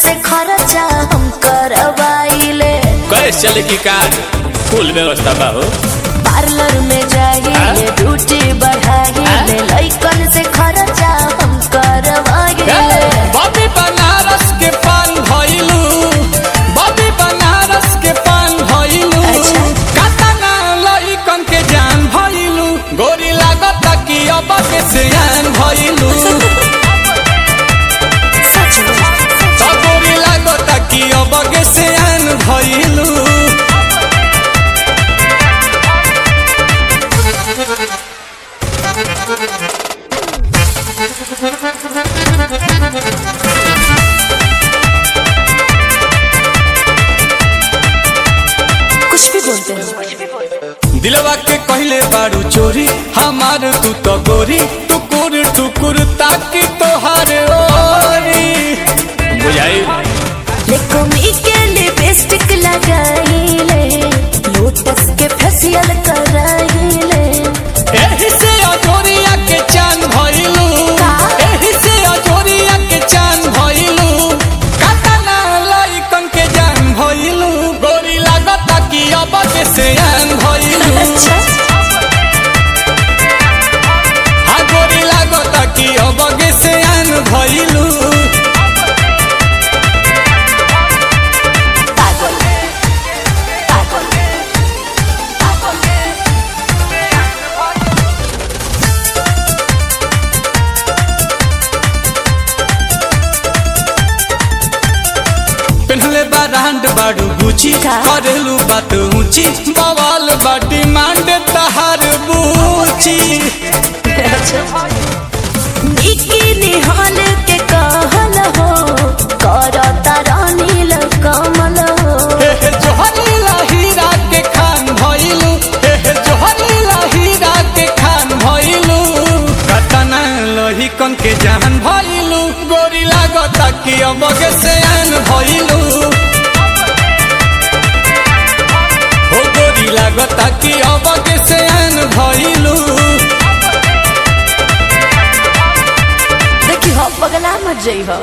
से खर्चा हम करवाइले। कैसे चले की कार्ड फुल व्यवस्था बा हो। पार्लर में जाइए ड्यूटी बढ़ाइए लइकन से खर्चा हम करवाइले। बॉबी बनारस के पान भइलू, बॉबी बनारस के पान भइलू। अच्छा। कातना लइकन के जान भइलू। गोरी लागत कि अब के सियान भइलू। सच में तो गोरी लागत कि अब के सियान भइलू। कुछ भी बोलते हैं। दिलवा के कहले बारू चोरी हमार तू तो गोरी टुकुर टुकुर ताकि तोहार ओरी बुझाई। लेकोमी के लिपस्टिक लगाइले लोटस के फेशियल कराइले। एही से अजोरिया के चांद भइलू, एही से अजोरिया के चांद भइलू। कातना लइकन के जान भइलू। गोरी लागत कि अब के सियान भइलू। अच्छा हाँ गोरी लागत कि अब के सियान भइलू। पागल पागल पेन्हले बारांड बाड़ू गुची करेलू बात ऊंची बवाल बाटी मांड तहार बूची। बिकिनी हॉल के कहल हो करता रानील कमल हो। हे जोहरी हीरा के खान भइलू, हे जोहरी हीरा के खान भइलू। कतना लहिकन के जान भइलू। गोरी लागत कि अब के सियान भइलू। हो गोरी लागत कि अब के सियान भइलू। देखी हो पगला मत जई हो।